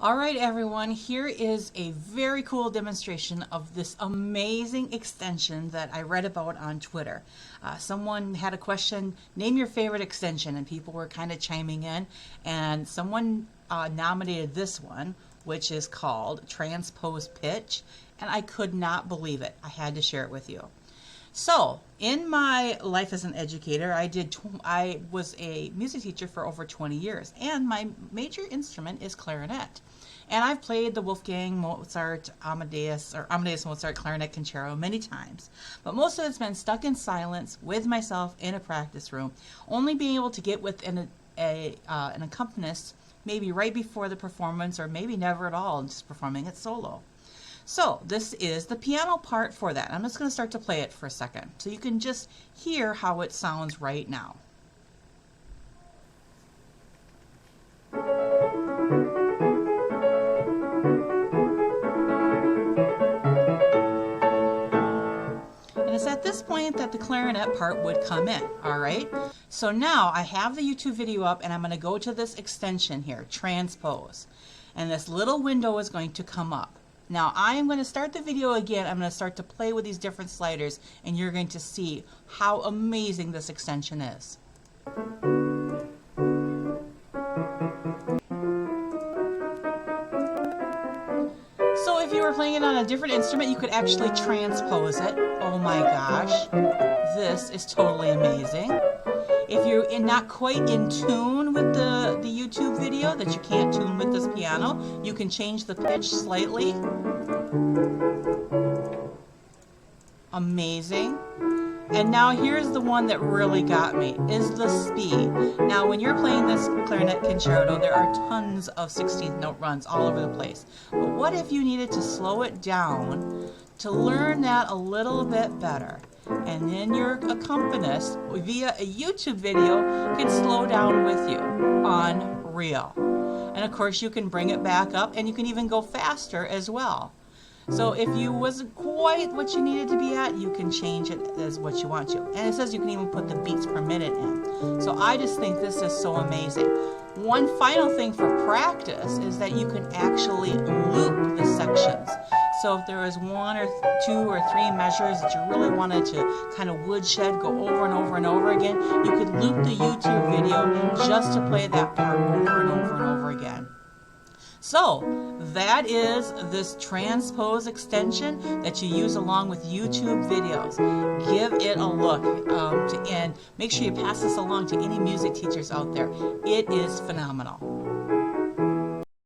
All right, everyone, here is a very cool demonstration of this amazing extension that I read about on Twitter. Someone had a question, name your favorite extension, and people were kind of chiming in, and someone nominated this one, which is called Transpose Pitch, and I could not believe it. I had to share it with you. So, in my life as an educator, I was a music teacher for over 20 years, and my major instrument is clarinet. And I've played the Wolfgang Mozart Amadeus Mozart Clarinet Concerto many times, but most of it's been stuck in silence with myself in a practice room, only being able to get with an accompanist maybe right before the performance, or maybe never at all, and just performing it solo. So this is the piano part for that. I'm just going to start to play it for a second so you can just hear how it sounds right now. And it's at this point that the clarinet part would come in, all right? So now I have the YouTube video up, and I'm going to go to this extension here, Transpose. And this little window is going to come up. Now I am going to start the video again. I'm going to start to play with these different sliders, and you're going to see how amazing this extension is. So if you were playing it on a different instrument, you could actually transpose it. Oh my gosh, this is totally amazing. If you're not quite in tune with the YouTube video, that you can't tune with this piano, you can change the pitch slightly. Amazing. And now here's the one that really got me, is the speed. Now when you're playing this clarinet concerto, there are tons of 16th note runs all over the place. But what if you needed to slow it down to learn that a little bit better? And then your accompanist, via a YouTube video, can slow down with you. Unreal. And of course you can bring it back up, and you can even go faster as well. So if you wasn't quite what you needed to be at, you can change it as what you want to. And it says you can even put the beats per minute in. So I just think this is so amazing. One final thing for practice is that you can actually loop the sections. So if there is one or two or three measures that you really wanted to kind of woodshed, go over and over and over again, you could loop the YouTube video just to play that part over and over and over again. So that is this Transpose extension that you use along with YouTube videos. Give it a look, and make sure you pass this along to any music teachers out there. It is phenomenal.